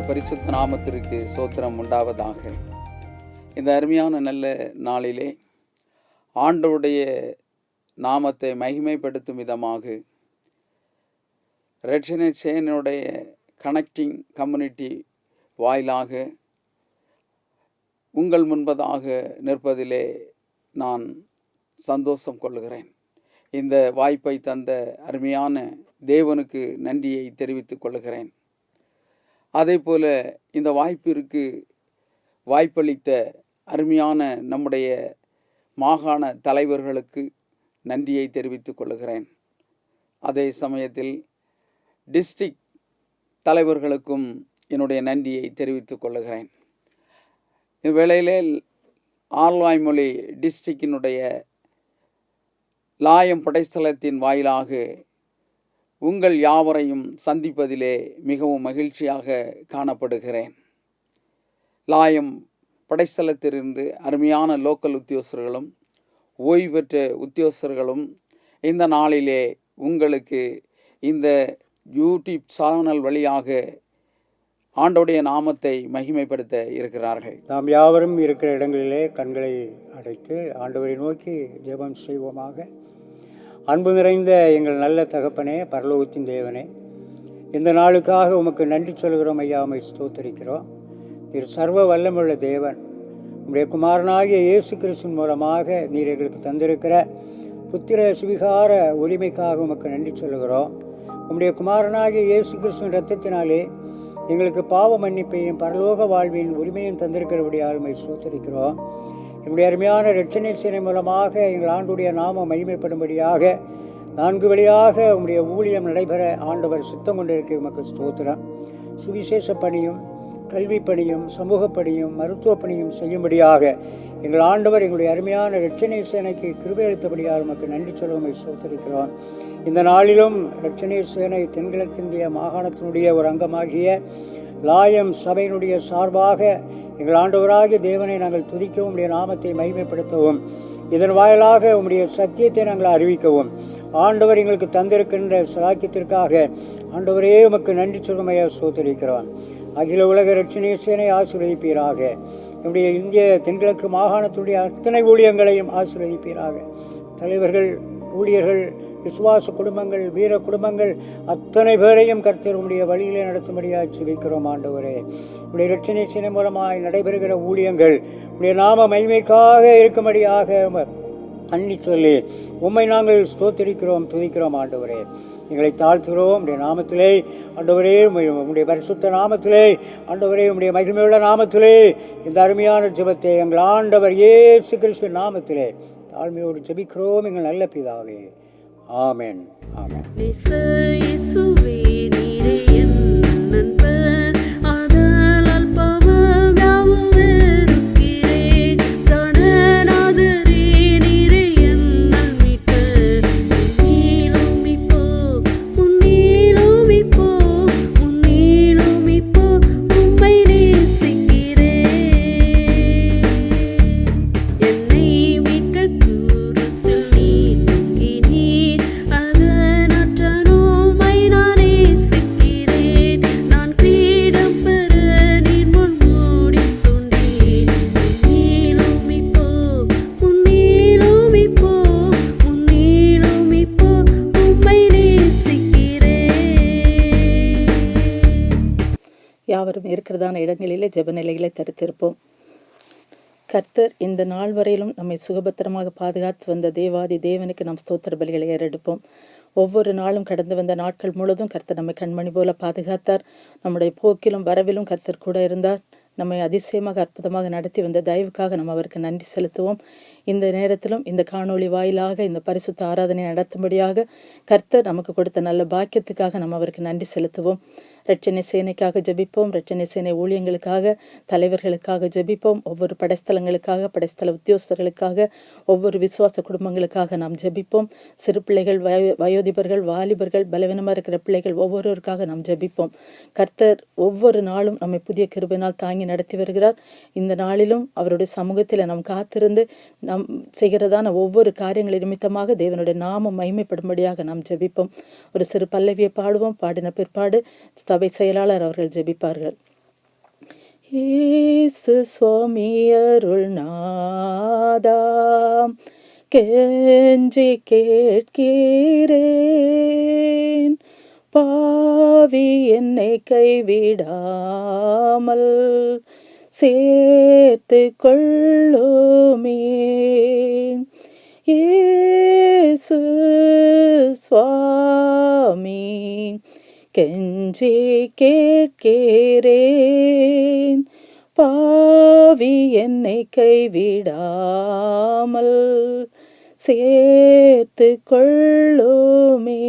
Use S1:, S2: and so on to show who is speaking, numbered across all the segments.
S1: பரிசுத்த நாமத்திற்கு சோத்திரம் உண்டாவதாக. இந்த அருமையான நல்ல நாளிலே ஆண்டவருடைய நாமத்தை மகிமைப்படுத்தும் விதமாக ரெட்சனேஷனுடைய கனெக்டிங் கம்யூனிட்டி வாயிலாக உங்கள் முன்பதாக நிற்பதிலே நான் சந்தோஷம் கொள்ளுகிறேன். இந்த வாய்ப்பை தந்த அருமையான தேவனுக்கு நன்றியை தெரிவித்துக் கொள்ளுகிறேன். அதே போல இந்த வாய்ப்பிற்கு வாய்ப்பளித்த அருமையான நம்முடைய மாகாண தலைவர்களுக்கு நன்றியை தெரிவித்துக் கொள்ளுகிறேன். அதே சமயத்தில் டிஸ்ட்ரிக்ட் தலைவர்களுக்கும் என்னுடைய நன்றியை தெரிவித்துக் கொள்ளுகிறேன். இவ்வேளையிலே ஆர்வாய்மொழி டிஸ்ட்ரிக்டினுடைய லாயம் படைஸ்தலத்தின் வாயிலாக உங்கள் யாவரையும் சந்திப்பதிலே மிகவும் மகிழ்ச்சியாக காணப்படுகிறேன். லாயம் படைஸ்தலத்திலிருந்து அருமையான லோக்கல் உத்தியோகஸ்தர்களும் ஓய்வு பெற்ற உத்தியோகஸ்தர்களும் இந்த நாளிலே உங்களுக்கு இந்த யூடியூப் சேனல் வழியாக ஆண்டோடைய நாமத்தை மகிமைப்படுத்த இருக்கிறார்கள்.
S2: நாம் யாவரும் இருக்கிற இடங்களிலே கண்களை அடைத்து ஆண்டவரை நோக்கி ஜெபம் செய்வோமாக. அன்பு நிறைந்த எங்கள் நல்ல தகப்பனே, பரலோகத்தின் தேவனே, இந்த நாளுக்காக உமக்கு நன்றி சொல்கிறோம் ஐயா. உம்மை ஸ்தோத்தரிக்கிறோம். நீர் சர்வ வல்லமுள்ள தேவன். உம்முடைய குமாரனாகிய இயேசு கிறிஸ்துவின் மூலமாக நீர் எங்களுக்கு தந்திருக்கிற புத்திர சுவிகார உரிமைக்காக உமக்கு நன்றி சொல்கிறோம். உம்முடைய குமாரனாகிய இயேசு கிறிஸ்துவின் இரத்தத்தினாலே எங்களுக்கு பாவ மன்னிப்பையும் பரலோக வாழ்வின் உரிமையும் தந்திருக்கிறபடியால் உம்மை ஸ்தோத்தரிக்கிறோம். எங்களுடைய அருமையான இரட்சணை சேனை மூலமாக எங்கள் ஆண்டுடைய நாமம் மகிமைப்படும்படியாக 4 வழியாக உம்முடைய ஊழியம் நடைபெற ஆண்டவர் சித்தம் கொண்டிருக்க உமக்கு ஸ்தோத்திரம். சுவிசேஷ பணியும் கல்வி பணியும் சமூக பணியும் மருத்துவ பணியும் செய்யும்படியாக எங்கள் ஆண்டவர் எங்களுடைய அருமையான இரட்சணை சேனைக்கு கிருபை அளித்தபடியால் உமக்கு நன்றி சொல்ல உம்மை ஸ்தோத்தரிக்கிறோம். இந்த நாளிலும் இரட்சணை சேனை தென்கிழக்கிந்திய மாகாணத்தினுடைய ஒரு அங்கமாகிய லாயம் சபையினுடைய சார்பாக எங்கள் ஆண்டவராகிய தேவனை நாங்கள் துதிக்கவும் உம்முடைய நாமத்தை மகிமைப்படுத்தவும் இதன் வாயிலாக உம்முடைய சத்தியத்தை நாங்கள் அறிவிக்கவும் ஆண்டவர் எங்களுக்கு தந்திருக்கின்ற சலாக்கியத்திற்காக ஆண்டவரே உமக்கு நன்றி சொல்லுமையா ஸ்தோத்திரிக்கிறோம். அகில உலக இரட்சணை சேனை ஆசீர்வதிப்பீராக. நம்முடைய இந்திய தென்கிழக்கு மாகாணத்துடைய அத்தனை ஊழியங்களையும் ஆசீர்வதிப்பீராக. தலைவர்கள், ஊழியர்கள், விசுவாச குடும்பங்கள், வீர குடும்பங்கள் அத்தனை பேரையும் கர்த்தர் உம்முடைய வழியிலே நடத்தும்படியாக ஜெபிக்கிறோம். ஆண்டவரே, உடைய இரட்சணை சேனை மூலமாய் நடைபெறுகிற ஊழியங்கள் உடைய நாம மகிமைக்காக இருக்கும்படியாக அன்னி சொல்லி உம்மை நாங்கள் ஸ்தோத்திரிக்கிறோம், துதிக்கிறோம். ஆண்டவரே, எங்களை தாழ்த்துகிறோம் உடைய நாமத்திலே. ஆண்டவரே, உம்முடைய பரிசுத்த நாமத்திலே, ஆண்டவரே, உம்முடைய மகிமையுள்ள நாமத்திலே இந்த அருமையான ஜெபத்தை எங்கள் ஆண்டவர் இயேசு கிறிஸ்துவின் நாமத்திலே தாழ்மையோடு ஜெபிக்கிறோம் எங்கள் நல்ல பிதாவே. ஆமென். ஆமென்.
S3: யாவரும் இருக்கிறதான இடங்களிலே ஜெப நிலைகளை தரித்திருப்போம். கர்த்தர் இந்த நாள் வரையிலும் நம்மை சுகபத்திரமாக பாதுகாத்து வந்த தேவாதி தேவனுக்கு நாம் ஸ்தோத்திர பலிகளை ஏறெடுப்போம். ஒவ்வொரு நாளும் கடந்து வந்த நாட்கள் முழுவதும் கர்த்தர் நம்மை கண்மணி போல பாதுகாத்தார். நம்முடைய போக்கிலும் வரவிலும் கர்த்தர் கூட இருந்தார். நம்மை அதிசயமாக அற்புதமாக நடத்தி வந்த தயவுக்காக நம்ம அவருக்கு நன்றி செலுத்துவோம். இந்த நேரத்திலும் இந்த காணொளி வாயிலாக இந்த பரிசுத்த ஆராதனை நடத்தும்படியாக கர்த்தர் நமக்கு கொடுத்த நல்ல பாக்கியத்துக்காக நம்ம அவருக்கு நன்றி செலுத்துவோம். இரட்சணை சேனைக்காக ஜெபிப்போம். இரட்சணை சேனை ஊழியங்களுக்காக, தலைவர்களுக்காக ஜெபிப்போம். ஒவ்வொரு படைஸ்தலங்களுக்காக, படைஸ்தல உத்தியோகஸ்தர்களுக்காக, ஒவ்வொரு விசுவாச குடும்பங்களுக்காக நாம் ஜெபிப்போம். சிறு பிள்ளைகள், வயோதிபர்கள், வாலிபர்கள், பலவீனமாக இருக்கிற பிள்ளைகள் ஒவ்வொருவருக்காக நாம் ஜெபிப்போம். கர்த்தர் ஒவ்வொரு நாளும் நம்மை புதிய கிருபையினால் தாங்கி நடத்தி வருகிறார். இந்த நாளிலும் அவருடைய சமூகத்தில் நாம் காத்திருந்து நாம் செய்கிறதான ஒவ்வொரு காரியங்கள் நிமித்தமாக தேவனுடைய நாமம் மகிமைப்படும்படியாக நாம் ஜெபிப்போம். ஒரு சிறு பல்லவியை பாடுவோம். பாடின பிற்பாடு சபை செயலாளர் அவர்கள் ஜெபிப்பார்கள். இயேசு சுவாமி அருள்நாதாம் கெஞ்சி கேட்கிறேன், பாவி என்னை கைவிடாமல் சேர்த்து கொள்ளுமே. இயேசு சுவாமி கெஞ்சி கேட்கிறேன், பாவி என்னை கைவிடாமல் சேர்த்து கொள்ளுமே.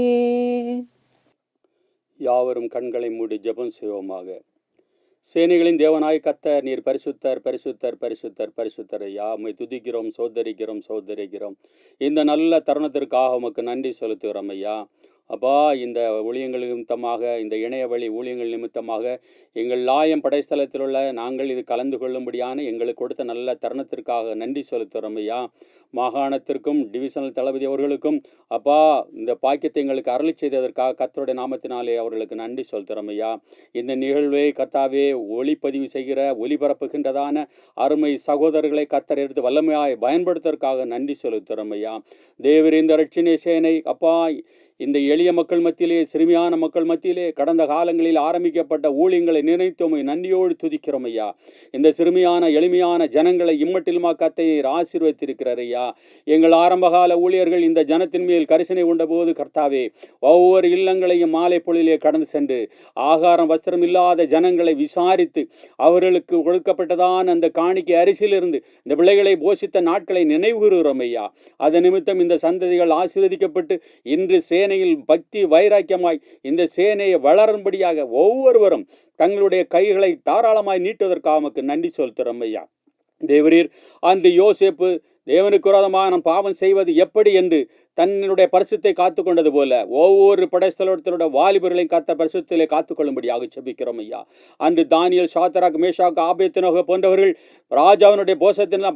S4: யாவரும் கண்களை மூடி ஜெபம் செய்வோமாக. சேனைகளின் தேவனாய் கர்த்தர், நீர் பரிசுத்தர் பரிசுத்தர் பரிசுத்தர் பரிசுத்தர் ஐயா. உம்மை துதிக்கிறோம், சோதரிக்கிறோம் சோதரிக்கிறோம். இந்த நல்ல தருணத்திற்காக உமக்கு நன்றி செலுத்துகிறோம் ஐயா. அப்பா, இந்த ஊழியங்கள் நிமித்தமாக, இந்த இணைய வழி ஊழியங்கள் நிமித்தமாக எங்கள் லாயம் படைஸ்தலத்தில் உள்ள நாங்கள் இது கலந்து கொள்ளும்படியான எங்களுக்கு கொடுத்த நல்ல தருணத்திற்காக நன்றி செலுத்துகிறோம் ஐயா. மாகாணத்திற்கும் டிவிஷனல் தளபதி அவர்களுக்கும் அப்பா, இந்த பாக்கியத்தை எங்களுக்கு அருளி செய்ததற்காக கர்த்தருடைய நாமத்தினாலே அவர்களுக்கு நன்றி செலுத்துகிறோம் ஐயா. இந்த நிகழ்வை கர்த்தாவே ஒளிப்பதிவு செய்கிற ஒளிபரப்புகின்றதான அருமை சகோதரர்களை கர்த்தர் எடுத்து வல்லமையாய் பயன்படுத்துவதற்காக நன்றி செலுத்துகிறோம் ஐயா. தேவர் இந்த ரட்சணை சேனை அப்பா, இந்த எளிய மக்கள் மத்தியிலே, சிறுமியான மக்கள் மத்தியிலே கடந்த காலங்களில் ஆரம்பிக்கப்பட்ட ஊழியங்களை நினைத்தோமை நன்றியோடு துதிக்கிறோம் ஐயா. இந்த சிறுமியான எளிமையான ஜனங்களை இம்மட்டிலுமா கர்த்தர் ஆசீர்வதித்திருக்கிறார் ஐயா. எங்கள் ஆரம்பகால ஊழியர்கள் இந்த ஜனத்தின் மேல் கரிசனை கொண்ட போது கர்த்தாவே, ஒவ்வொரு இல்லங்களையும் மாலை பொழுதிலே கடந்து சென்று ஆகாரம் வஸ்திரம் இல்லாத ஜனங்களை விசாரித்து அவர்களுக்கு கொடுக்கப்பட்டதான அந்த காணிக்கை அரிசியிலிருந்து இந்த பிள்ளைகளை போஷித்த நாட்களை நினைவு கூறுகிறோம் ஐயா. அதன் நிமித்தம் இந்த சந்ததிகள் ஆசீர்வதிக்கப்பட்டு இன்று சேனையில் பக்தி வைராக்கியமாய் இந்த சேனையை வளரும்படியாக ஒவ்வொருவரும் தங்களுடைய கைகளை தாராளமாய் நீட்டுவதற்காக நமக்கு நன்றி செலுத்துகிறோம் ஐயா. தேவரீர் அன்று யோசேப்பு தேவனுக்கு விரோதமாக நாம் பாவம் செய்வது எப்படி என்று தன்னுடைய பரிசுத்தை காத்து கொண்டது போல ஒவ்வொரு படைஸ்தலத்தினுடைய வாலிபர்களையும் காத்த பரிசுத்திலே காத்துக்கொள்ளும்படியாக செபிக்கிறோம் ஐயா. அன்று தானியல், சாத்ராக், மேஷாக், ஆபேத்நேகோ போன்றவர்கள் ராஜாவினுடைய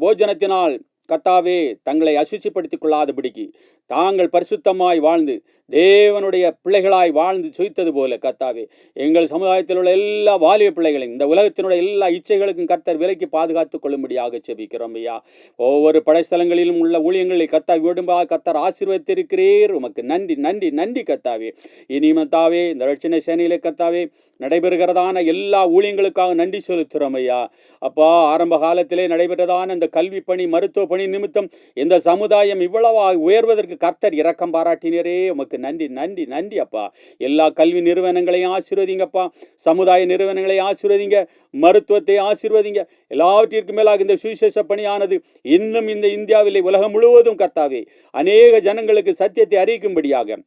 S4: போஜனத்தினால் கர்த்தாவே தங்களை அசுசிப்படுத்திக் கொள்ளாதபடிக்கு தாங்கள் பரிசுத்தமாய் வாழ்ந்து தேவனுடைய பிள்ளைகளாய் வாழ்ந்து சுய்த்தது போல கர்த்தாவே எங்கள் சமுதாயத்தில் உள்ள எல்லா வாலிப பிள்ளைகளையும் இந்த உலகத்தினுடைய எல்லா இச்சைகளுக்கும் கர்த்தர் விலக்கி பாதுகாத்துக் கொள்ளும்படியாக செபிக்கிறோம் ஐயா. ஒவ்வொரு படைஸ்தலங்களிலும் உள்ள ஊழியங்களை கர்த்தாவே விடும்பாக கர்த்தர் ஆசீர்வதித்திருக்கிறீர். உமக்கு நன்றி நன்றி நன்றி கர்த்தாவே. இனிமத்தாவே இந்த ரட்சணை சேனையிலே கர்த்தாவே நடைபெறுகிறதான எல்லா ஊழியங்களுக்காக நன்றி செலுத்துகிறோம் ஐயா. அப்பா, ஆரம்ப காலத்திலே நடைபெற்றதான இந்த கல்வி பணி, மருத்துவ பணி நிமித்தம் இந்த சமுதாயம் இவ்வளவா உயர்வதற்கு கர்த்தர் இரக்கம் பாராட்டினரே. உமக்கு நன்றி நன்றி நன்றி அப்பா. எல்லா கல்வி நிறுவனங்களையும் ஆசீர்வதிங்கப்பா, சமுதாய நிறுவனங்களை ஆசீர்வதிங்க, மருத்துவத்தை ஆசீர்வதிங்க. எல்லாவற்றிற்கு மேலாக இந்த சுவிசேஷ பணியானது இன்னும் இந்த இந்தியாவிலே உலகம் முழுவதும் கர்த்தாவே அநேக ஜனங்களுக்கு சத்தியத்தை அறிவிக்கும்படியாக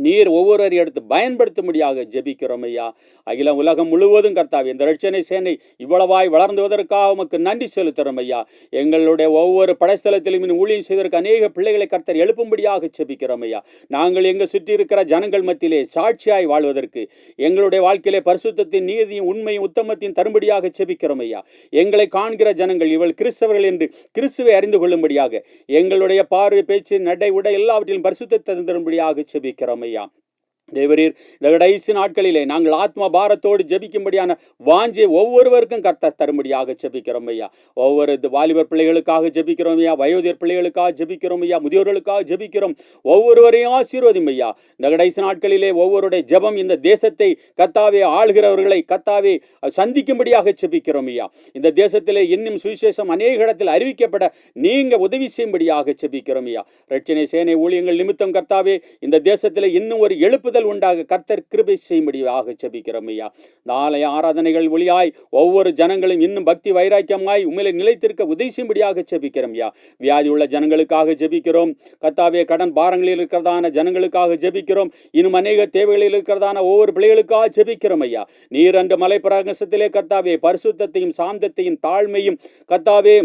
S4: நீர் ஒவ்வொரு எடுத்து பயன்படுத்தும்படியாக ஜெபிக்கிறோம் ஐயா. அகில உலகம் முழுவதும் கர்த்தாவே இந்த ரட்சணை சேனை இவ்வளவாய் வளர்ந்துவதற்காக உமக்கு நன்றி செலுத்துகிறோம் ஐயா. எங்களுடைய ஒவ்வொரு படைஸ்தலத்திலும் ஊழியம் செய்வதற்கு அநேக பிள்ளைகளை கர்த்தர் எழுப்பும்படியாக ஜெபிக்கிறோம் ஐயா. நாங்கள் எங்கள் சுற்றி இருக்கிற ஜனங்கள் மத்தியிலே சாட்சியாய் வாழ்வதற்கு எங்களுடைய வாழ்க்கையிலே பரிசுத்தத்தின், நீதியும், உண்மையும், உத்தமத்தையும் தரும்படியாக ஜெபிக்கிறோம் ஐயா. எங்களை காண்கிற ஜனங்கள் இவள் கிறிஸ்தவர்கள் என்று கிறிஸ்துவை அறிந்து கொள்ளும்படியாக எங்களுடைய பார்வை, பேச்சு, நடை, உடை எல்லாவற்றிலும் பரிசுத்தத்தை தரும்படியாக ஜெபிக்கிறோம் ஐயா. தேவரீர் இந்த கடைசி நாட்களிலே நாங்கள் ஆத்மா பாரத்தோடு ஜெபிக்கும்படியான வாஞ்சை ஒவ்வொருவருக்கும் கர்த்தர் தரும்படியாக ஜெபிக்கிறோம் ஐயா. ஒவ்வொரு வாலிபர் பிள்ளைகளுக்காக ஜெபிக்கிறோம் ஐயா, வயோதிகர் பிள்ளைகளுக்காக ஜெபிக்கிறோம் ஐயா, முதியோர்களுக்காக ஜெபிக்கிறோம். ஒவ்வொருவரையும் ஆசீர்வதியும் ஐயா. இந்த கடைசி நாட்களிலே ஒவ்வொருடைய ஜெபம் இந்த தேசத்தை கர்த்தாவே ஆளுகிறவர்களை கர்த்தாவே சந்திக்கும்படியாக ஜெபிக்கிறோம் ஐயா. இந்த தேசத்திலே இன்னும் சுவிசேஷம் அநேக இடத்தில் அறிவிக்கப்பட நீங்க உதவி செய்யும்படியாக ஜெபிக்கிறோம் ஐயா. ரட்சணை சேனை ஊழியங்கள் நிமித்தம் கர்த்தாவே இந்த தேசத்திலே இன்னும் ஒரு எழுப்புதல் உண்டாக கர்த்தர் கிருபை செய்யும்படியாக ஜெபிக்கிறோம் ஐயா. நாளைய ஆராதனைகள் ஒளியாய் ஒவ்வொரு ஜனங்களும் இன்னும் பக்தி வைராக்கியமாய் உண்மையிலே நிலைத்திருக்க உதவி செய்யும்படியாக ஜெபிக்கிறோம் ஐயா. வியாதி உள்ள ஜனங்களுக்காக ஜெபிக்கிறோம் கர்த்தாவே. கடன் பாரங்களில் இருக்கிறதான ஜனங்களுக்காக ஜெபிக்கிறோம். இன்னும் அநேக தேவைகளில் இருக்கிறதான ஒவ்வொரு பிள்ளைகளுக்காக ஜெபிக்கிறோம் ஐயா. நீர் அன்று மலை பிரகாசத்திலே கர்த்தாவே பரிசுத்தத்தையும், சாந்தத்தையும், தாழ்மையும் கர்த்தாவே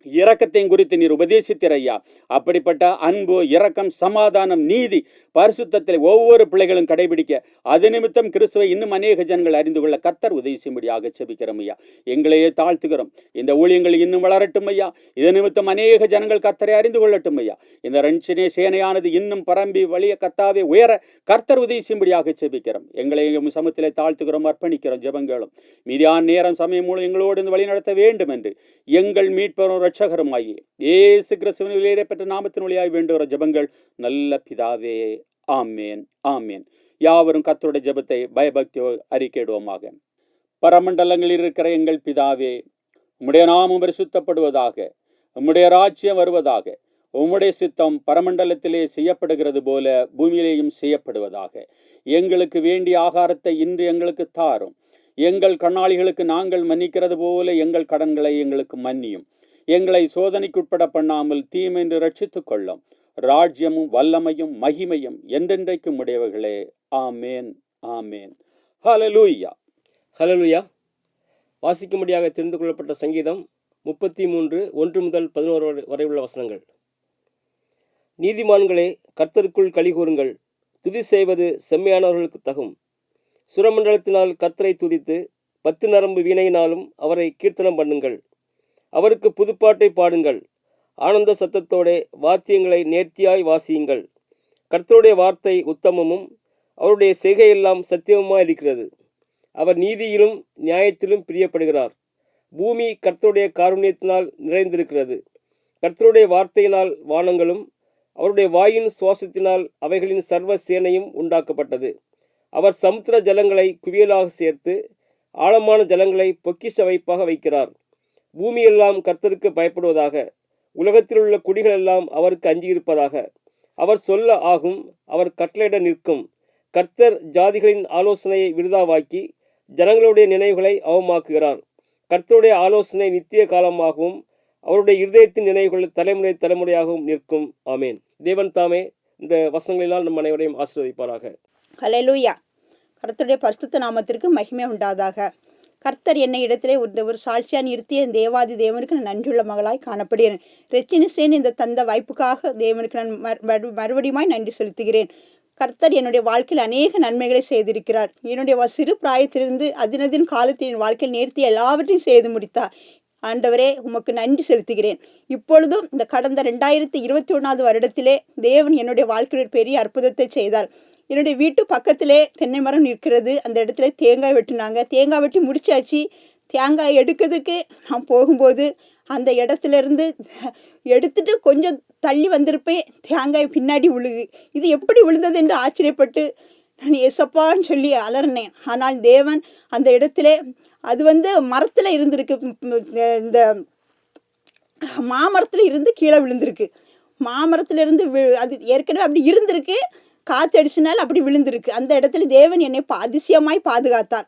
S4: இரக்கத்தையும் குறித்து நீர் உபதேசித்தீர் ஐயா. அப்படிப்பட்ட அன்பு, இரக்கம், சமாதானம், நீதி, பரிசுத்தத்தில் ஒவ்வொரு பிள்ளைகளும் கடைபிடிக்க அது நிமித்தம் கிறிஸ்துவை இன்னும் அநேக ஜனங்கள் அறிந்து கொள்ள கர்த்தர் உதவி செய்யும்படியாக செபிக்கிறோம் ஐயா. எங்களையே தாழ்த்துகிறோம். இந்த ஊழியங்கள் இன்னும் வளரட்டும் ஐயா. இது நிமித்தம் அநேக ஜனங்கள் கர்த்தரை அறிந்து கொள்ளட்டும் ஐயா. இந்த ரட்சணை சேனையானது இன்னும் பரம்பி வழிய கர்த்தாவே உயர கர்த்தர் உதவி செய்யும்படியாக செபிக்கிறோம். எங்களை சமத்திலே தாழ்த்துகிறோம், அர்ப்பணிக்கிறோம். ஜெபங்களும் மீதியான நேரம் சமயம் மூலம் எங்களோடு இந்த வழி நடத்த வேண்டும் என்று எங்கள் மீட்பரும் ரட்சகருமாகி இயேசு கிறிஸ்துவின் விலையேறப்பட்ட நாமத்தின் வழியாய் வேண்டுகிற ஜெபங்கள் நல்ல பிதாவே, ஆமேன், ஆமேன். யாவரும் கர்த்தருடைய ஜெபத்தை பயபக்தி அறிக்கையிடுவோமாக. பரமண்டலங்களில் இருக்கிற எங்கள் பிதாவே, உம்முடைய நாமம் பரிசுத்தப்படுவதாக, உம்முடைய ராஜ்யம் வருவதாக, உம்முடைய சித்தம் பரமண்டலத்திலே செய்யப்படுகிறது போல பூமியிலேயும் செய்யப்படுவதாக. எங்களுக்கு வேண்டிய ஆகாரத்தை இன்று எங்களுக்கு தாரும். எங்கள் கடனாளிகளுக்கு நாங்கள் மன்னிக்கிறது போல எங்கள் கடன்களை எங்களுக்கு மன்னியும். எங்களை சோதனைக்குட்பட பண்ணாமல் தீமைன்று ரட்சித்துக் கொள்ளும். ராஜ்யமும் வல்லமையும் மகிமையும் என்றென்றைக்கும் உடையவர்களே. ஆமேன், ஆமேன். ஹல்லேலூயா,
S5: ஹல்லேலூயா. வாசிக்கும்படியாக தெரிந்து கொள்ளப்பட்ட சங்கீதம் 33 1 முதல் 11 வரை உள்ள வசனங்கள். நீதிமான்களே, கர்த்தருக்குள் களி கூறுங்கள். துதி செய்வது செம்மையானவர்களுக்கு தகும். சுரமண்டலத்தினால் கர்த்தரை துதித்து 10 நரம்பு வீணையினாலும் அவரை கீர்த்தனம் பண்ணுங்கள். அவருக்கு புதுப்பாட்டை பாடுங்கள். ஆனந்த சத்தத்தோட வாத்தியங்களை நேர்த்தியாய் வாசியுங்கள். கர்த்தருடைய வார்த்தை உத்தமமும் அவருடைய செய்கையெல்லாம் சத்தியமுமாய் இருக்கிறது. அவர் நீதியிலும் நியாயத்திலும் பிரியப்படுகிறார். பூமி கர்த்தருடைய காருண்யத்தினால் நிறைந்திருக்கிறது. கர்த்தருடைய வார்த்தையினால் வானங்களும் அவருடைய வாயின் சுவாசத்தினால் அவைகளின் சர்வ சேனையும் உண்டாக்கப்பட்டது. அவர் சமுத்திர ஜலங்களை குவியலாக சேர்த்து ஆழமான ஜலங்களை பொக்கிஷ வைப்பாக வைக்கிறார். பூமியெல்லாம் கர்த்தருக்கு பயப்படுவதாக. உலகத்தில் உள்ள குடிகள் எல்லாம் அவருக்கு அஞ்சியிருப்பதாக. அவர் சொல்ல ஆகும், அவர் கட்டளையிட நிற்கும். கர்த்தர் ஜாதிகளின் ஆலோசனையை விருதாவாக்கி ஜனங்களுடைய நினைவுகளை அவமாக்குகிறார். கர்த்தருடைய ஆலோசனை நித்திய காலமாகவும் அவருடைய இருதயத்தின் நினைவுகள் தலைமுறை தலைமுறையாகவும் நிற்கும். ஆமேன். தேவன் தாமே இந்த வசனங்களினால் நம் அனைவரையும் ஆசீர்வதிப்பாராக.
S6: ஹல்லேலூயா. கர்த்தருடைய பரிசுத்த நாமத்திற்கு மகிமை உண்டாதாக. கர்த்தர் என்னை இடத்திலே ஒரு சாட்சியாக நிறுத்திய தேவாதி தேவனுக்கு நான் நன்றியுள்ள மகளாய் காணப்படுகிறேன். ரெச்சினிசேன் இந்த தந்த வாய்ப்புக்காக தேவனுக்கு நான் மறுபடியுமாய் நன்றி செலுத்துகிறேன். கர்த்தர் என்னுடைய வாழ்க்கையில் அநேக நன்மைகளை செய்திருக்கிறார். என்னுடைய சிறு பிராயத்திலிருந்து அதினதின் காலத்தில் என் வாழ்க்கையில் நேர்த்தி எல்லாவற்றையும் செய்து முடித்தார். ஆண்டவரே, உமக்கு நன்றி செலுத்துகிறேன். இப்பொழுதும் இந்த கடந்த 2021 வருடத்திலே தேவன் என்னுடைய வாழ்க்கையில் பெரிய அற்புதத்தை செய்தார். என்னுடைய வீட்டு பக்கத்திலே தென்னை மரம் நிற்கிறது. அந்த இடத்துல தேங்காய் வெட்டினாங்க. தேங்காய் வெட்டி முடிச்சாச்சு. தேங்காய் எடுக்கிறதுக்கு நான் போகும்போது அந்த இடத்துலேருந்து எடுத்துட்டு கொஞ்சம் தள்ளி வந்திருப்பேன். தேங்காய் பின்னாடி விழுகு. இது எப்படி விழுந்தது என்று ஆச்சரியப்பட்டு நான் ஏசப்பான்னு சொல்லி அலறினேன். ஆனால் தேவன் அந்த இடத்துல அது மரத்தில் இருந்திருக்கு. இந்த மாமரத்தில் இருந்து கீழே விழுந்திருக்கு. மாமரத்தில் இருந்து அது ஏற்கனவே அப்படி இருந்திருக்கு. காற்றடிச்சினால் அப்படி விழுந்திருக்கு. அந்த இடத்துல தேவன் என்னை அதிசயமாய் பாதுகாத்தார்.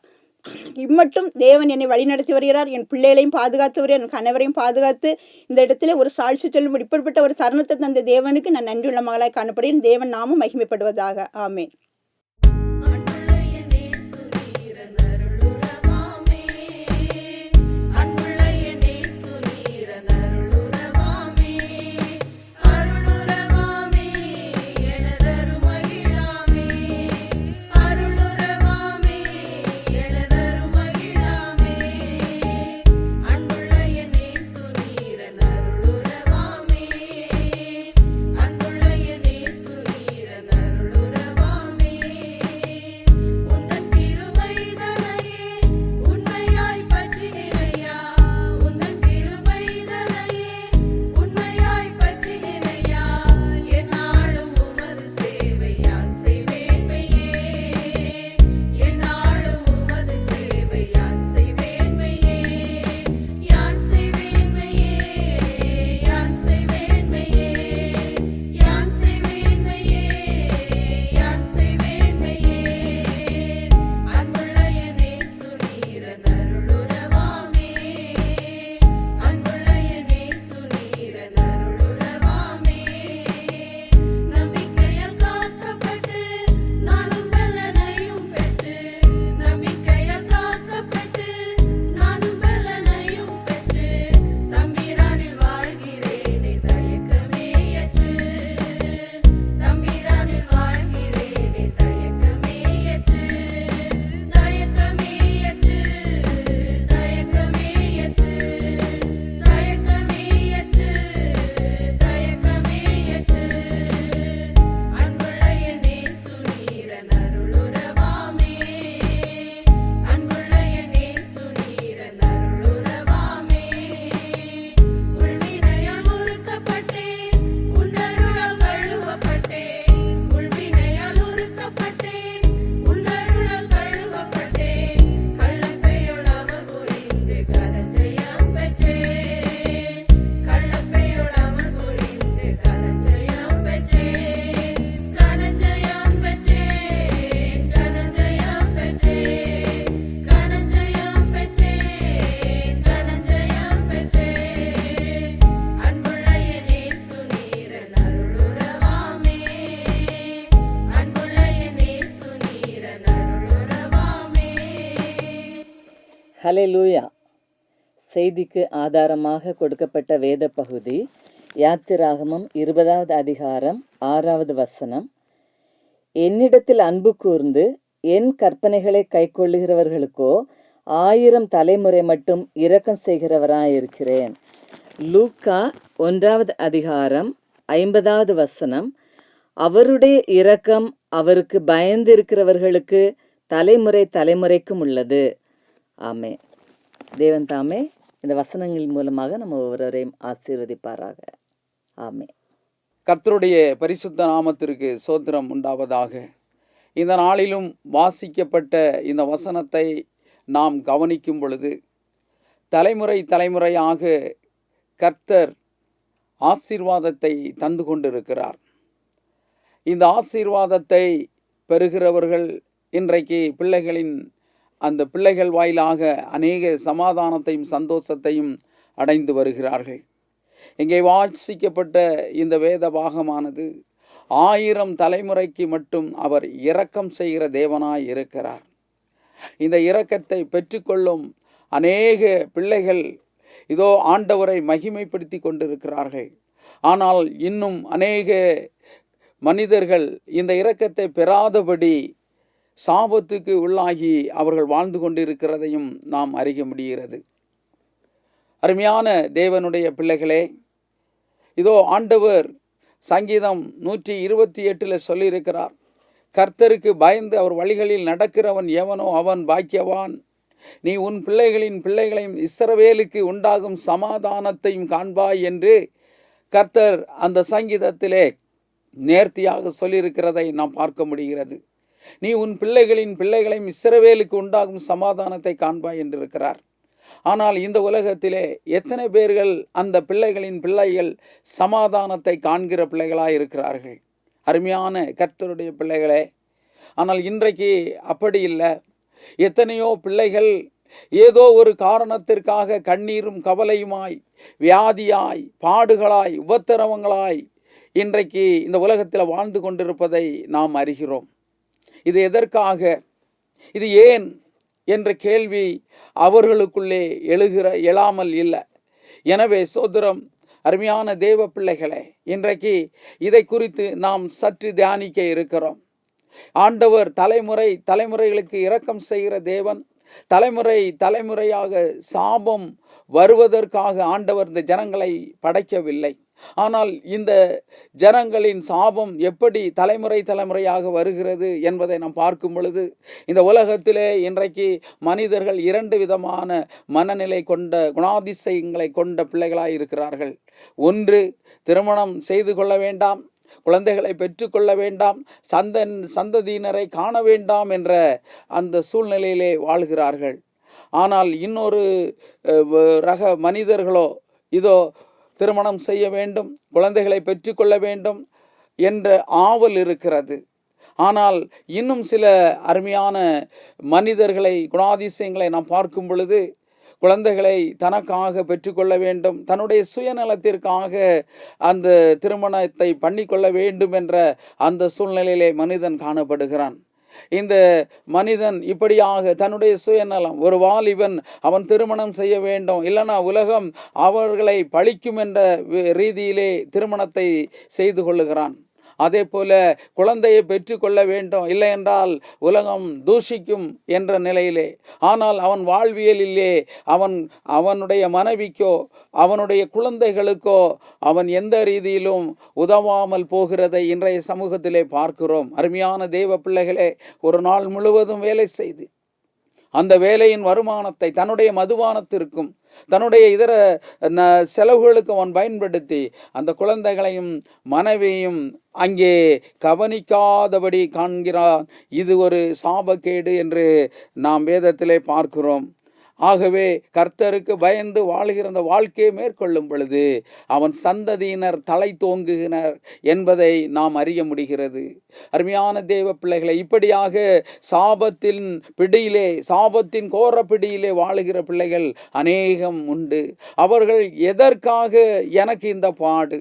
S6: இம்மட்டும் தேவன் என்னை வழிநடத்தி வருகிறார். என் பிள்ளைகளையும் பாதுகாத்து வருகிறார். என் கணவரையும் பாதுகாத்து இந்த இடத்துல ஒரு சாட்சி சொல்லும் இப்படிப்பட்ட ஒரு தருணத்தை தந்த தேவனுக்கு நான் நன்றியுள்ள மகளாய் காணப்படுகிறேன். தேவன் நாமும் மகிமைப்படுவதாக. ஆமேன்.
S7: அன்புள்ள ஹல்லேலூயா. செய்திக்கு ஆதாரமாக கொடுக்கப்பட்ட வேத பகுதி யாத்திராகமம் 20வது அதிகாரம் 6வது வசனம். என்னிடத்தில் அன்பு கூர்ந்து என் கற்பனைகளை கைக்கொள்ளுகிறவர்களுக்கோ 1000 தலைமுறை மட்டும் இரக்கம் செய்கிறவராயிருக்கிறேன். லூக்கா 1வது அதிகாரம் 50வது வசனம். அவருடைய இரக்கம் அவருக்கு பயந்திருக்கிறவர்களுக்கு தலைமுறை தலைமுறைக்கும் உள்ளது. ஆமே. தேவன் தாமே இந்த வசனங்கள் மூலமாக நம்ம ஒவ்வொருவரையும் ஆசீர்வதிப்பாராக. ஆமே.
S1: கர்த்தருடைய பரிசுத்த நாமத்திற்கு சோத்திரம் உண்டாவதாக. இந்த நாளிலும் வாசிக்கப்பட்ட இந்த வசனத்தை நாம் கவனிக்கும் பொழுது தலைமுறை தலைமுறையாக கர்த்தர் ஆசீர்வாதத்தை தந்து கொண்டிருக்கிறார். இந்த ஆசீர்வாதத்தை பெறுகிறவர்கள் இன்றைக்கு அந்த பிள்ளைகள் வாயிலாக அநேக சமாதானத்தையும் சந்தோஷத்தையும் அடைந்து வருகிறார்கள். இங்கே வாசிக்கப்பட்ட இந்த வேத பாகமானது 1000 தலைமுறைக்கு மட்டும் அவர் இரக்கம் செய்கிற தேவனாய் இருக்கிறார். இந்த இரக்கத்தை பெற்றுக்கொள்ளும் அநேக பிள்ளைகள் இதோ ஆண்டவரை மகிமைப்படுத்தி கொண்டிருக்கிறார்கள். ஆனால் இன்னும் அநேக மனிதர்கள் இந்த இரக்கத்தை பெறாதபடி சாபத்துக்கு உள்ளாகி அவர்கள் வாழ்ந்து கொண்டிருக்கிறதையும் நாம் அறிய முடிகிறது. அருமையான தேவனுடைய பிள்ளைகளே, இதோ ஆண்டவர் சங்கீதம் 128 சொல்லியிருக்கிறார், கர்த்தருக்கு பயந்து அவர் வழிகளில் நடக்கிறவன் எவனோ அவன் பாக்கியவான். நீ உன் பிள்ளைகளையும் இஸ்ரவேலுக்கு உண்டாகும் சமாதானத்தையும் காண்பாய் என்று கர்த்தர் அந்த சங்கீதத்திலே நேர்த்தியாக சொல்லியிருக்கிறதை நாம் பார்க்க முடிகிறது. நீ உன் பிள்ளைகளையும் இஸ்ரவேலுக்கு உண்டாகும் சமாதானத்தை காண்பாய் என்றிருக்கிறார். ஆனால் இந்த உலகத்திலே எத்தனை பேர்கள் அந்த பிள்ளைகள் சமாதானத்தை காண்கிற பிள்ளைகளாய் இருக்கிறார்கள்? அருமையான கர்த்தருடைய பிள்ளைகளே, ஆனால் இன்றைக்கு அப்படி இல்லை. எத்தனையோ பிள்ளைகள் ஏதோ ஒரு காரணத்திற்காக கண்ணீரும் கவலையுமாய், வியாதியாய், பாடுகளாய், உபத்திரவங்களாய் இன்றைக்கு இந்த உலகத்தில் வாழ்ந்து கொண்டிருப்பதை நாம் அறிகிறோம். இது எதற்காக, இது ஏன் என்ற கேள்வி அவர்களுக்குள்ளே எழாமல் இல்லை. எனவே சோதரம் அருமையான தேவ பிள்ளைகளே, இன்றைக்கு இதை குறித்து நாம் சற்று தியானிக்க இருக்கிறோம். ஆண்டவர் தலைமுறைகளுக்கு இரக்கம் செய்கிற தேவன். தலைமுறையாக சாபம் வருவதற்காக ஆண்டவர் இந்த ஜனங்களை படைக்கவில்லை. ஆனால் இந்த ஜனங்களின் சாபம் எப்படி தலைமுறையாக வருகிறது என்பதை நாம் பார்க்கும் பொழுது, இந்த உலகத்திலே இன்றைக்கு மனிதர்கள் 2 விதமான மனநிலை கொண்ட, குணாதிசயங்களை கொண்ட பிள்ளைகளாய் இருக்கிறார்கள். ஒன்று, திருமணம் செய்து கொள்ள வேண்டாம், குழந்தைகளை பெற்றுக்கொள்ள வேண்டாம், சந்ததியினரை காண வேண்டாம் என்ற அந்த சூழ்நிலையிலே வாழ்கிறார்கள். ஆனால் இன்னொரு ரக மனிதர்களோ இதோ திருமணம் செய்ய வேண்டும், குழந்தைகளை பெற்றுக்கொள்ள வேண்டும் என்ற ஆவல் இருக்கிறது. ஆனால் இன்னும் சில அருமையான மனிதர்களை, குணாதிசயங்களை நாம் பார்க்கும் பொழுது, குழந்தைகளை தனக்காக பெற்றுக்கொள்ள வேண்டும், தன்னுடைய சுயநலத்திற்காக அந்த திருமணத்தை பண்ணிக்கொள்ள வேண்டும் என்ற அந்த சூழ்நிலையிலே மனிதன் காணப்படுகிறான். இந்த மனிதன் இப்படியாக தன்னுடைய சுயநலம், ஒரு வாலிபன் அவன் திருமணம் செய்ய வேண்டும், இல்லைனா உலகம் அவர்களை பழிக்கும் என்ற ரீதியிலே திருமணத்தை செய்து கொள்ளுகிறான். அதே போல குழந்தையை பெற்றுக்கொள்ள வேண்டும், இல்லை என்றால் உலகம் தூஷிக்கும் என்ற நிலையிலே. ஆனால் அவன் வாழ்வியலிலே அவனுடைய மனைவிக்கோ அவனுடைய குழந்தைகளுக்கோ அவன் எந்த ரீதியிலும் உதவாமல் போகிறதை இன்றைய சமூகத்திலே பார்க்கிறோம். அருமையான தேவ பிள்ளைகளே, ஒரு நாள் முழுவதும் வேலை செய்து அந்த வேலையின் வருமானத்தை தன்னுடைய மதுபானத்திற்கும் தன்னுடைய இதர செலவுகளுக்கு அவன் பயன்படுத்தி அந்த குழந்தைகளையும் மனைவியையும் அங்கே கவனிக்காதபடி காண்கிறான். இது ஒரு சாபக்கேடு என்று நாம் வேதத்திலே பார்க்கிறோம். ஆகவே கர்த்தருக்கு பயந்து வாழ்கிற அந்த வாழ்க்கையை மேற்கொள்ளும் பொழுது அவன் சந்ததியினர் தலை தோங்குகினர் என்பதை நாம் அறிய முடிகிறது. அருமையான தேவ பிள்ளைகளை, இப்படியாக சாபத்தின் கோர பிடியிலே வாழுகிற பிள்ளைகள் அநேகம் உண்டு. அவர்கள் எதற்காக எனக்கு இந்த பாடு,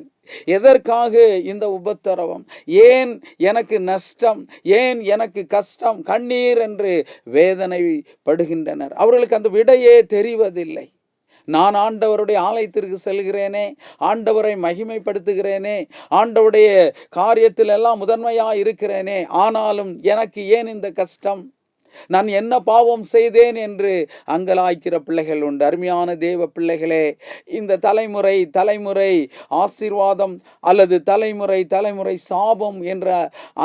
S1: எதற்காக இந்த உபத்திரவம், ஏன் எனக்கு நஷ்டம், ஏன் எனக்கு கஷ்டம், கண்ணீர் என்று வேதனைப்படுகின்றனர். அவர்களுக்கு அந்த விடையே தெரிவதில்லை. நான் ஆண்டவருடைய ஆலயத்திற்கு செல்கிறேனே, ஆண்டவரை மகிமைப்படுத்துகிறேனே, ஆண்டவருடைய காரியத்தில் எல்லாம் முதன்மையாக இருக்கிறேனே, ஆனாலும் எனக்கு ஏன் இந்த கஷ்டம், நான் என்ன பாவம் செய்தேன் என்று அங்கலாய்க்கிற பிள்ளைகள் உண்டு. அருமையான தேவ பிள்ளைகளே, இந்த தலைமுறை ஆசீர்வாதம் அல்லது தலைமுறை சாபம் என்ற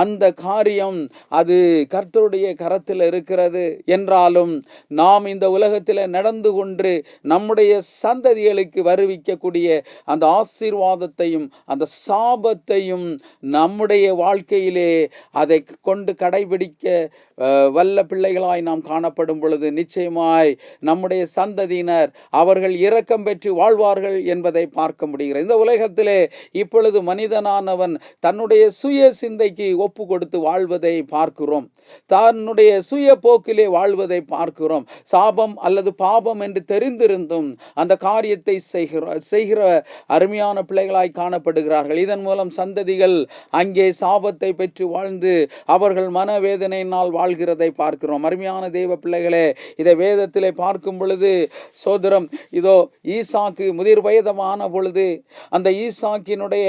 S1: அந்த காரியம் அது கர்த்தருடைய கரத்தில் இருக்கிறது என்றாலும், நாம் இந்த உலகத்தில் நடந்து கொண்டு நம்முடைய சந்ததிகளுக்கு வருவிக்கக்கூடிய அந்த ஆசீர்வாதத்தையும் அந்த சாபத்தையும் நம்முடைய வாழ்க்கையிலே அதை கொண்டு கடைபிடிக்க வல்ல பிள்ளைகளாய் நாம் காணப்படும் பொழுது நிச்சயமாய் நம்முடைய சந்ததியினர் அவர்கள் இரக்கம் பெற்று வாழ்வார்கள் என்பதை பார்க்க முடிகிறது. இந்த உலகத்திலே இப்பொழுது மனிதனானவன் தன்னுடைய சுய சிந்தைக்கு ஒப்பு கொடுத்து வாழ்வதை பார்க்கிறோம். தன்னுடைய சுய போக்கிலே வாழ்வதை பார்க்கிறோம். சாபம் அல்லது பாபம் என்று தெரிந்திருந்தும் அந்த காரியத்தை செய்கிற அருமையான பிள்ளைகளாய் காணப்படுகிறார்கள். இதன் மூலம் சந்ததிகள் அங்கே சாபத்தை பெற்று வாழ்ந்து அவர்கள் மனவேதனையினால் வாழ்கிறதை பார்க்கிறோம். அருமையான தேவ பிள்ளைகளே, இதை வேதத்திலே பார்க்கும் பொழுது சோதரம், இதோ ஈசாக்கு முதிர் வயதமான பொழுது அந்த ஈசாக்கினுடைய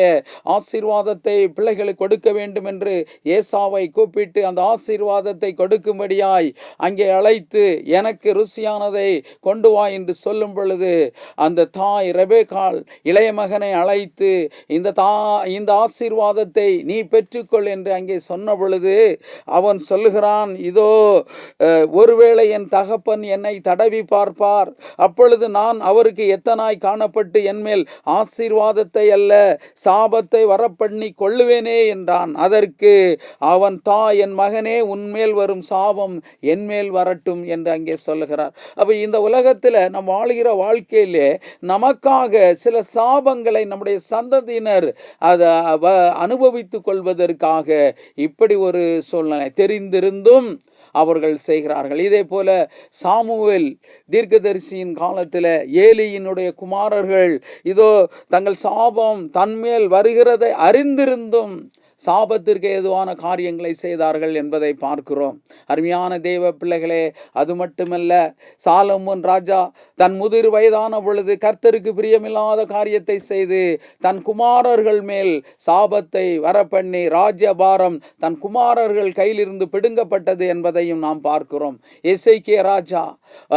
S1: ஆசீர்வாதத்தை பிள்ளைகளுக்கு கொடுக்க வேண்டும் என்று ஏசாவை கூப்பிட்டு அந்த ஆசீர்வாதத்தை கொடுக்கும்படியாய் அங்கே அழைத்து எனக்கு ருசியானதை கொண்டு வா என்று சொல்லும் பொழுது அந்த தாய் ரெபேக்காள் இளைய மகனை அழைத்து இந்த ஆசீர்வாதத்தை நீ பெற்றுக்கொள் என்று அங்கே சொன்ன பொழுது அவன் சொல்லுகிறான், இதோ ஒருவேளை என் தகப்பன் என்னை தடவி பார்ப்பார், அப்பொழுது நான் அவருக்கு எத்தனாய் காணப்பட்டு என்மேல் ஆசீர்வாதத்தை அல்ல சாபத்தை வரப்பண்ணி கொள்ளுவேனே என்றான். அதற்கு அவன் தாய், என் மகனே, உன்மேல் வரும் சாபம் என்மேல் வரட்டும் என்று அங்கே சொல்லுகிறார். அப்ப இந்த உலகத்தில் நம் வாழ்கிற வாழ்க்கையிலே நமக்காக சில சாபங்களை நம்முடைய சந்ததியினர் அதை அனுபவித்துக் கொள்வதற்காக இப்படி ஒரு சூழ்நிலை தெரிந்திருந்தும் அவர்கள் செய்கிறார்கள். இதே போல சாமுவேல் தீர்க்கதரிசியின் காலத்தில் ஏலியினுடைய குமாரர்கள் இதோ தங்கள் சாபம் தன்மேல் வருகிறதை அறிந்திருந்தும் சாபத்திற்கு ஏதுவான காரியங்களை செய்தார்கள் என்பதை பார்க்கிறோம். அருமையான தேவ பிள்ளைகளே, அது மட்டுமல்ல, சாலமோன் ராஜா தன் முதிர் வயதான பொழுது கர்த்தருக்கு பிரியமில்லாத காரியத்தை செய்து தன் குமாரர்கள் மேல் சாபத்தை வரப்பண்ணி ராஜ்யபாரம் தன் குமாரர்கள் கையிலிருந்து பிடுங்கப்பட்டது என்பதையும் நாம் பார்க்கிறோம். எசேக்கியா ராஜா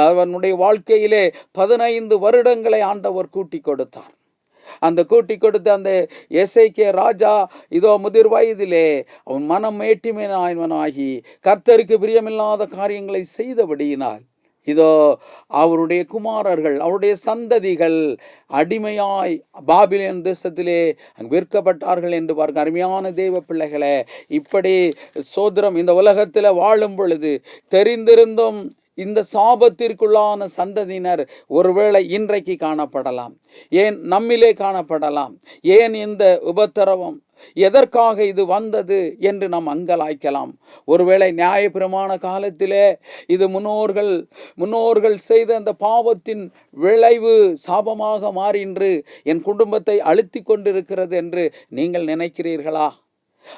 S1: அவனுடைய வாழ்க்கையிலே 15 வருடங்களை ஆண்டவர் கூட்டி கொடுத்தார். அந்த கூட்டி கொடுத்த அந்த எசேக்கியா ராஜா இதோ முதிர் வயதிலே அவன் மனம் மேட்டிமையானவனாகி கர்த்தருக்கு பிரியமில்லாத காரியங்களை செய்தபடியினால் இதோ அவருடைய குமாரர்கள் அவருடைய சந்ததிகள் அடிமையாய் பாபிலோன் தேசத்திலே அங்கு விற்கப்பட்டார்கள் என்று பார்க்க. அருமையான தேவ பிள்ளைகளே, இப்படி சோதரம் இந்த உலகத்தில் வாழும் பொழுது தெரிந்திருந்தும் இந்த சாபத்திற்குள்ளான சந்ததியினர் ஒருவேளை இன்றைக்கு காணப்படலாம், ஏன் நம்மிலே காணப்படலாம். ஏன் இந்த உபத்திரவம், எதற்காக இது வந்தது என்று நாம் அங்கலாய்க்கலாம். ஒருவேளை நியாயப்பிரமாண காலத்திலே இது முன்னோர்கள் செய்த அந்த பாவத்தின் விளைவு சாபமாக மாறி இன்று என் குடும்பத்தை அழுத்தி கொண்டிருக்கிறது என்று நீங்கள் நினைக்கிறீர்களா?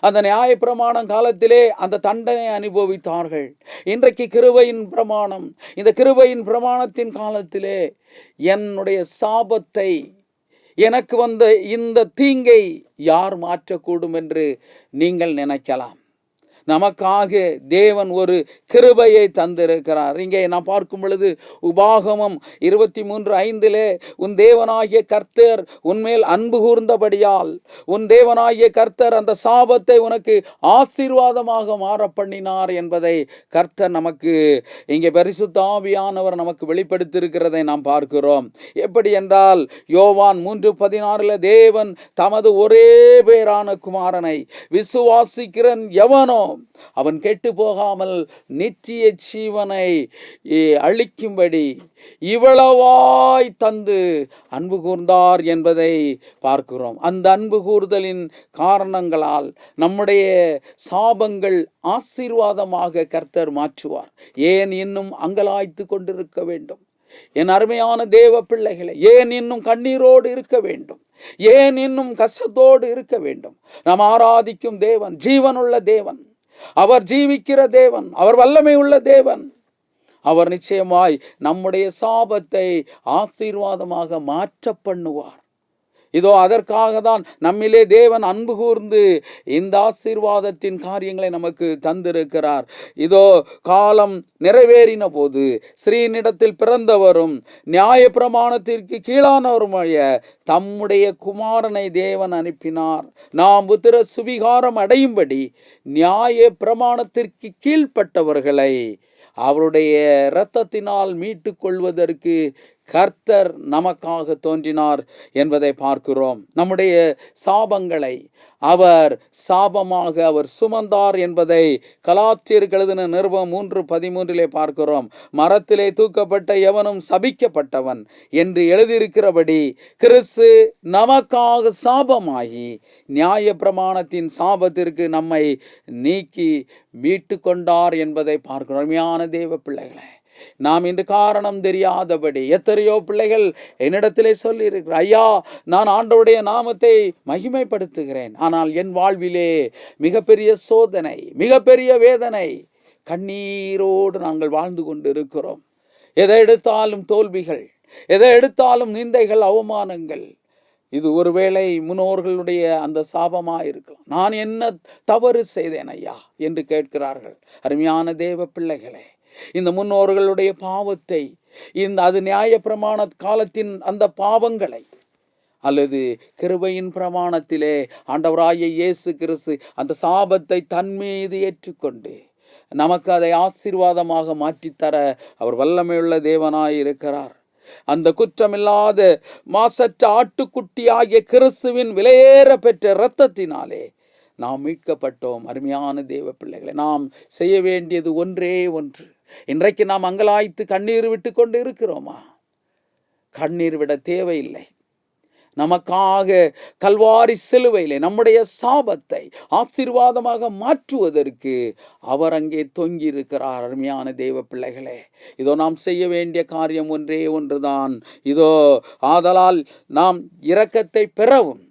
S1: அந்த நியாயப்பிரமாணம் காலத்திலே அந்த தண்டனை அனுபவித்தார்கள். இன்றைக்கு கிருபையின் பிரமாணம், இந்த கிருபையின் பிரமாணத்தின் காலத்திலே என்னுடைய சாபத்தை, எனக்கு வந்த இந்த தீங்கை யார் மாற்றக்கூடும் என்று நீங்கள் நினைக்கலாம். நமக்காக தேவன் ஒரு கிருபையை தந்திருக்கிறார். இங்கே நாம் பார்க்கும் பொழுது உபாகமம் 23:5 உன் தேவனாகிய கர்த்தர் உன்மேல் அன்பு கூர்ந்தபடியால் உன் தேவனாகிய கர்த்தர் அந்த சாபத்தை உனக்கு ஆசீர்வாதமாக மாற பண்ணினார் என்பதை கர்த்தர் நமக்கு இங்கே பரிசுத்த ஆவியானவர் நமக்கு வெளிப்படுத்தியிருக்கிறதை நாம் பார்க்கிறோம். எப்படி என்றால் யோவான் 3:16 தேவன் தமது ஒரே பேரான குமாரனை விசுவாசிக்கிறன் எவனோ அவன் கெட்டு போகாமல் நித்திய ஜீவனை அளிக்கும்படி இவ்வளவாய் தந்து அன்பு கூர்ந்தார் என்பதை பார்க்கிறோம். அந்த அன்பு கூர்தலின் காரணங்களால் நம்முடைய சாபங்கள் ஆசீர்வாதமாக கர்த்தர் மாற்றுவார். ஏன் இன்னும் அங்கலாய்த்து கொண்டிருக்க வேண்டும்? என் அருமையான தேவ பிள்ளைகளை, ஏன் இன்னும் கண்ணீரோடு இருக்க வேண்டும்? ஏன் இன்னும் கஷ்டத்தோடு இருக்க வேண்டும்? நாம் ஆராதிக்கும் தேவன் ஜீவனுள்ள தேவன், அவர் ஜீவிக்கிற தேவன், அவர் வல்லமை உள்ள தேவன். அவர் நிச்சயமாய் நம்முடைய சாபத்தை ஆசீர்வாதமாக மாற்ற பண்ணுவார். இதோ அதற்காக தான் நம்மிலே தேவன் அன்பு கூர்ந்து இந்த ஆசீர்வாதத்தின் காரியங்களை நமக்கு தந்திருக்கிறார். இதோ காலம் நிறைவேறின போது ஸ்ரீனிடத்தில் பிறந்தவரும் நியாய பிரமாணத்திற்கு கீழானவருமாய தம்முடைய குமாரனை தேவன் அனுப்பினார். நாம் புத்திர சுவிகாரம் அடையும்படி நியாய பிரமாணத்திற்கு கீழ்ப்பட்டவர்களை அவருடைய இரத்தத்தினால் மீட்டு கொள்வதற்கு கர்த்தர் நமக்காக தோன்றினார் என்பதை பார்க்கிறோம். நம்முடைய சாபங்களை அவர் சாபமாக அவர் சுமந்தார் என்பதை கலாத்தியருக்கு எழுதின நிருபம் 3:13 பார்க்கிறோம். மரத்திலே தூக்கப்பட்ட எவனும் சபிக்கப்பட்டவன் என்று எழுதியிருக்கிறபடி கிறிஸ்து நமக்காக சாபமாகி நியாய பிரமாணத்தின் சாபத்திற்கு நம்மை நீக்கி மீட்டு கொண்டார் என்பதை பார்க்கிறோம். அருமையான தேவ பிள்ளைகளே, நாம் இன்று காரணம் தெரியாதபடி எத்தனையோ பிள்ளைகள் என்னிடத்திலே சொல்லி இருக்கிற, ஐயா நான் ஆண்டவருடைய நாமத்தை மகிமைப்படுத்துகிறேன், ஆனால் என் வாழ்விலே மிகப்பெரிய சோதனை, மிகப்பெரிய வேதனை, கண்ணீரோடு நாங்கள் வாழ்ந்து கொண்டு இருக்கிறோம். எதை எடுத்தாலும் தோல்விகள், எதை எடுத்தாலும் நிந்தைகள், அவமானங்கள். இது ஒருவேளை முன்னோர்களுடைய அந்த சாபமாக இருக்கலாம். நான் என்ன தவறு செய்தேன் ஐயா என்று கேட்கிறார்கள். அருமையான தேவ பிள்ளைகளே, இந்த முன்னோர்களுடைய பாவத்தை, அது நியாய பிரமாண காலத்தின் அந்த பாவங்களை அல்லது கிருபையின் பிரமாணத்திலே ஆண்டவராகிய இயேசு கிறிஸ்து அந்த சாபத்தை தன் மீது ஏற்றுக்கொண்டு நமக்கு அதை ஆசீர்வாதமாக மாற்றித்தர அவர் வல்லமையுள்ள தேவனாய் இருக்கிறார். அந்த குற்றமில்லாத மாசற்ற ஆட்டுக்குட்டி ஆகிய கிறிஸ்துவின் விலையேற பெற்ற இரத்தத்தினாலே நாம் மீட்கப்பட்டோம். அருமையான தேவ பிள்ளைகளை, நாம் செய்ய வேண்டியது ஒன்றே ஒன்று. இன்றைக்கு நாம் அங்கலாய்த்து கண்ணீர் விட்டு கொண்டு இருக்கிறோமா? கண்ணீர் விட தேவையில்லை. நமக்காக கல்வாரி சிலுவையிலே நம்முடைய சாபத்தை ஆசீர்வாதமாக மாற்றுவதற்கு அவர் அங்கே தொங்கி இருக்கிறார். அருமையான தேவ பிள்ளைகளே, இதோ நாம் செய்ய வேண்டிய காரியம் ஒன்றே ஒன்றுதான். இதோ ஆதலால் நாம் இரக்கத்தை பெறவும்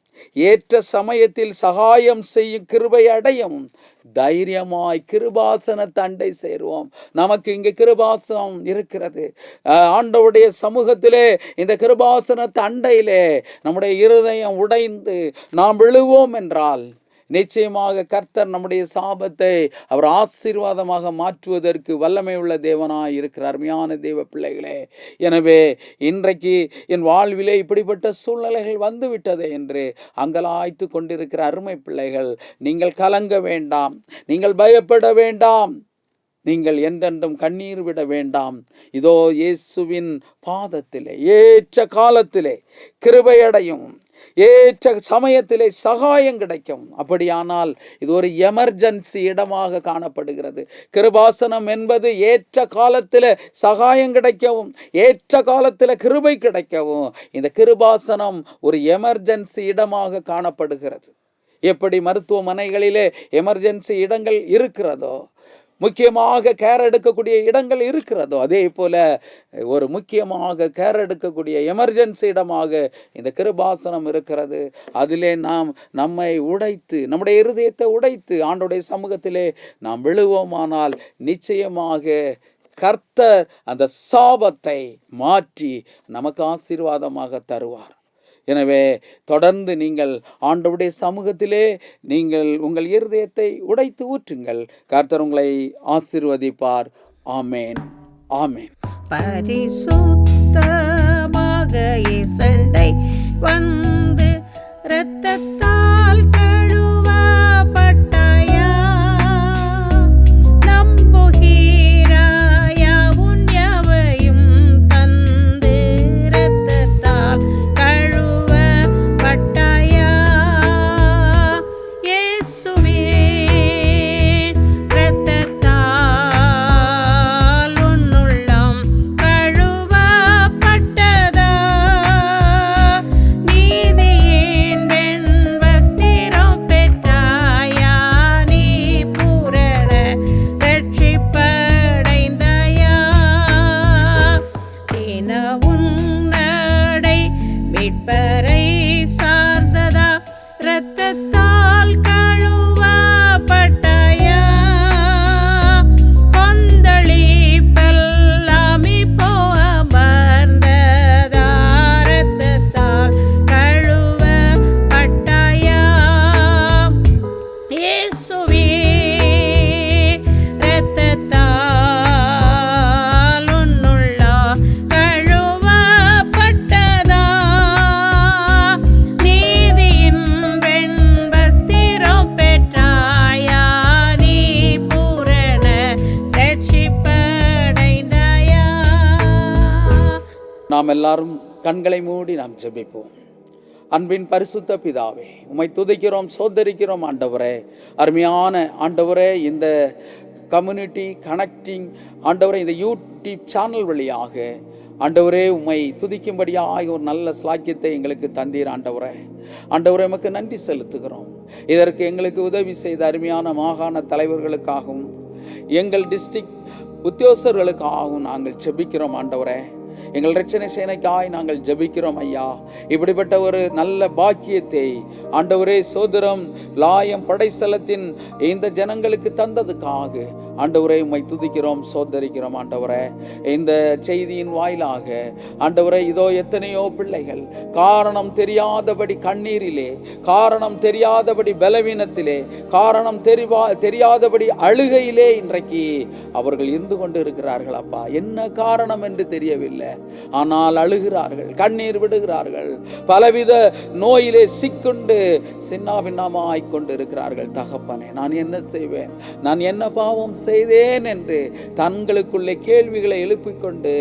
S1: ஏற்ற சமயத்தில் சகாயம் செய்யும் கிருபை அடையவும் தைரியமாய் கிருபாசன தண்டை சேருவோம். நமக்கு இங்கே கிருபாசனம் இருக்கிறது. ஆண்டவருடைய சமூகத்திலே இந்த கிருபாசன தண்டையிலே நம்முடைய இருதயம் உடைந்து நாம் விழுவோம் என்றால் நிச்சயமாக கர்த்தர் நம்முடைய சாபத்தை அவர் ஆசீர்வாதமாக மாற்றுவதற்கு வல்லமை உள்ள தேவனாய் இருக்கிறார். அருமையான தேவ பிள்ளைகளே, எனவே இன்றைக்கு என் வாழ்விலே இப்படிப்பட்ட சூழ்நிலைகள் வந்துவிட்டதே என்று அங்கலாய்த்து கொண்டிருக்கிற அருமை பிள்ளைகள், நீங்கள் கலங்க வேண்டாம், நீங்கள் பயப்பட வேண்டாம், நீங்கள் என்றென்றும் கண்ணீர் விட வேண்டாம். இதோ இயேசுவின் பாதத்திலே ஏற்ற காலத்திலே கிருபையடையும், ஏற்ற சமயத்திலே சகாயம் கிடைக்கும். அப்படியானால் இது ஒரு எமர்ஜென்சி இடமாக காணப்படுகிறது. கிருபாசனம் என்பது ஏற்ற காலத்தில் சகாயம் கிடைக்கவும், ஏற்ற காலத்தில் கிருபை கிடைக்கவும் இந்த கிருபாசனம் ஒரு எமர்ஜென்சி இடமாக காணப்படுகிறது. எப்படி மருத்துவமனைகளிலே எமர்ஜென்சி இடங்கள் இருக்கிறதோ, முக்கியமாக கேர் எடுக்கக்கூடிய இடங்கள் இருக்கிறதோ, அதே போல ஒரு முக்கியமாக கேர் எடுக்கக்கூடிய எமர்ஜென்சி இடமாக இந்த கிருபாசனம் இருக்கிறது. அதிலே நாம் நம்மை உடைத்து, நம்முடைய இருதயத்தை உடைத்து ஆண்டவருடைய சமூகத்திலே நாம் விழுவோமானால் நிச்சயமாக கர்த்தர் அந்த சாபத்தை மாற்றி நமக்கு ஆசீர்வாதமாக தருவார். எனவே தொடர்ந்து நீங்கள் ஆண்டவருடைய சமூகத்திலே நீங்கள் உங்கள் இருதயத்தை உடைத்து ஊற்றுங்கள். கர்த்தர் உங்களை ஆசீர்வதிப்பார். ஆமேன், ஆமேன்.
S8: பரிசுத்தமாக இசண்டை வந்து இரத்தத்தால் கழுவப்பட்டாயா, நம்புகிறாயா உன் யாவையும் தந்து இரத்தத்தால் கழுவப்பட்டாயா. இயேசுவே இரத்தத்தால் உன்னுள்ளம் கழுவப்பட்டதா, நீதியின் வெண்ப இரத்தத்தால் கழுவப்பட்டாயா கொந்தளிப்பெல்லாம் இப்போ அமர்ந்ததா இரத்தத்தால் கழுவப்பட்டாயா இயேசுவே இரத்தத்தால் உன்னுள்ளா கழுவப்பட்டதா நீதியின் வெண்வஸ்திரம் பெற்றாயா நீ பூரண ரட்சிப்படைந்தாயா.
S1: நாம் எல்லாரும் கண்களை மூடி நாம் ஜெபிப்போம். அன்பின் பரிசுத்த பிதாவே, உம்மை துதிக்கிறோம், சோதரிக்கிறோம் ஆண்டவரே. அருமையான ஆண்டவரே, இந்த கம்யூனிட்டி கனெக்டிங் ஆண்டவரே, இந்த யூடியூப் சேனல் வழியாக ஆண்டவரே உம்மை துதிக்கும்படியாக ஒரு நல்ல ஸ்லாக்கியத்தை எங்களுக்கு தந்தீர் ஆண்டவரே. ஆண்டவரே உமக்கு நன்றி செலுத்துகிறோம். இதற்கு எங்களுக்கு உதவி செய்த அருமையான மாகாண தலைவர்களுக்காகவும் எங்கள் டிஸ்ட்ரிக்ட் உத்தியோகஸ்தர்களுக்காகவும் நாங்கள் ஜெபிக்கிறோம் ஆண்டவரே. எங்கள் ரட்சணை சேனைக்காய் நாங்கள் ஜெபிக்கிறோம் ஐயா. இப்படிப்பட்ட ஒரு நல்ல பாக்கியத்தை ஆண்டவரே சோதரம் லாயம் படைஸ்தலத்தின் இந்த ஜனங்களுக்கு தந்ததுக்காக ஆண்டவரே உம்மை துதிக்கிறோம், சோதரிக்கிறோம் ஆண்டவரே. இந்த செய்தியின் வாயிலாக ஆண்டவரே இதோ எத்தனையோ பிள்ளைகள் காரணம் தெரியாதபடி கண்ணீரிலே, காரணம் தெரியாதபடி பலவீனத்திலே, காரணம் தெரியாதபடி அழுகையிலே இன்றைக்கு அவர்கள் இருந்து கொண்டு இருக்கிறார்கள் அப்பா. என்ன காரணம் என்று தெரியவில்லை, ஆனால் அழுகிறார்கள், கண்ணீர் விடுகிறார்கள், பலவித நோயிலே சிக்கொண்டு சின்னாபின்னமாய்க் கொண்டு இருக்கிறார்கள். தகப்பனே, நான் என்ன செய்வேன், நான் என்ன பாவம் செய்தேன் என்று தங்களுக்குள்ளே கேள்விகளை எழுப்பிக் கொண்டு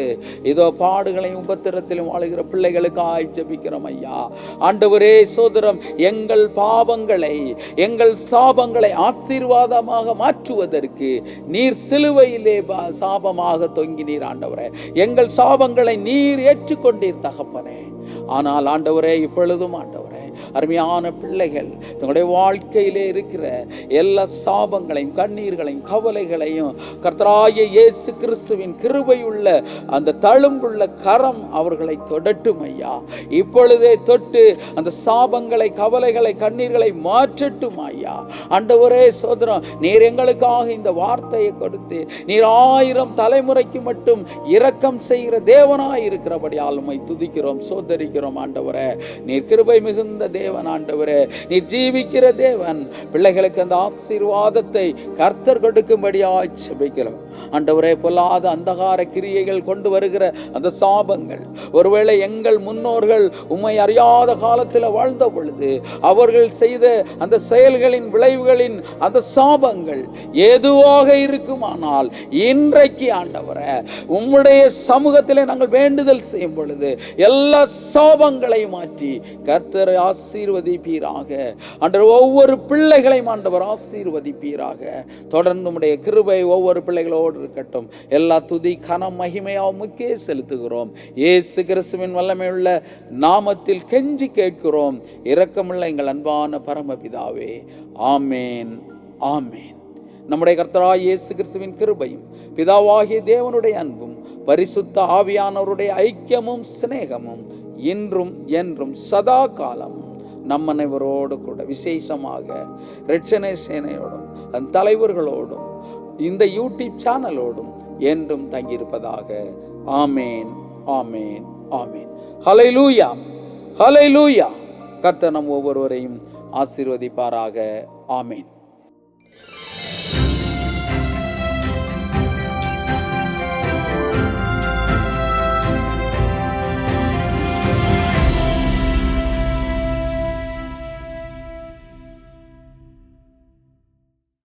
S1: இதோ பாடுகளையும் உபத்திரத்திலும் வாழுகிற பிள்ளைகளுக்காய் ஜெபிக்கிறோம் ஐயா. ஆண்டவரே சோதரம், எங்கள் பாவங்களை எங்கள் சாபங்களை ஆசீர்வாதமாக மாற்றுவதற்கு நீர் சிலுவையிலே சாபமாக தொங்கினீர் ஆண்டவரே. எங்கள் சாபங்களை நீர் ஏற்றுக்கொண்டீர் தகப்பனே. ஆனால் ஆண்டவரே இப்பொழுதும் ஆண்டவரே அருமையான பிள்ளைகள் தங்களுடைய வாழ்க்கையிலே இருக்கிற எல்லா சாபங்களையும் கண்ணீர்களையும் கவலைகளையும் கர்த்தராகிய இயேசு கிறிஸ்துவின் கிருபையுள்ள அந்த தழும்புள்ள கரம் அவர்களை தொடட்டும் ஐயா. இப்பொழுதே தொட்டு அந்த சாபங்களை கவலைகளை கண்ணீர்களை மாற்றட்டும் ஐயா. ஆண்டவரே சோதரம், நீர் எங்களுக்காக இந்த வார்த்தையை கொடுத்து நீர் 1000 தலைமுறைக்கு மட்டும் இரக்கம் செய்கிற தேவனாய் இருக்கிறபடியால் உம்மை துதிக்கிறோம், சோதரிக்கிறோம் ஆண்டவரே. நீர் கிருபை மிகுந்த தேவன் ஆண்டவரே, நீர் ஜீவிக்கிற தேவன். பிள்ளைகளுக்கு அந்த ஆசீர்வாதத்தை கர்த்தர் கொடுக்கும்படியாய் ஜெபிக்கிறோம் ஆண்டவரே. பொல்லாத அந்தகார கிரியைகள் கொண்டு வருகிற அந்த சாபங்கள், ஒருவேளை எங்கள் முன்னோர்கள் உம்மை அறியாத காலத்தில் வாழ்ந்த பொழுது அவர்கள் செய்த அந்த செயல்களின் விளைவுகளின் அந்த சாபங்கள் எதுவாக இருக்குமானால் இன்றைக்கு ஆண்டவரே உம்முடைய சமூகத்திலே நாங்கள் வேண்டுதல் செய்யும் பொழுது எல்லா சாபங்களை மாற்றி கர்த்தரை ஆசீர்வதிப்பீராக ஆண்டவர். ஒவ்வொரு பிள்ளைகளையும் ஆண்டவர் ஆசீர்வதிப்பீராக. தொடர்ந்து உம்முடைய கிருபை ஒவ்வொரு பிள்ளைகளோடு இருக்கட்டும். எல்லா துதி கனம் மகிமையாவுக்கே செலுத்துகிறோம். இயேசு கிறிஸ்துவின் வல்லமையுள்ள நாமத்தில் கெஞ்சி கேட்கிறோம், இரக்கமுள்ள எங்கள் அன்பான பரமபிதாவே. ஆமேன், ஆமேன். நம்முடைய கர்த்தராகிய இயேசு கிறிஸ்துவின் கிருபையும் பிதாவாகிய தேவனுடைய அன்பும் பரிசுத்த ஆவியானவருடைய ஐக்கியமும் சிநேகமும் இன்றும் என்றும் சதா காலமும் நம் அனைவரோடு கூட விசேஷமாக ரட்சணை சேனையோடும் அந்த தலைவர்களோடும் இந்த யூடியூப் சேனலோடும் என்றும் தங்கியிருப்பதாக. ஆமேன், ஆமேன், ஆமேன். ஹல்லேலூயா, ஹல்லேலூயா. கர்த்தர் நம் ஒவ்வொருவரையும் ஆசீர்வதிப்பாராக. ஆமேன்.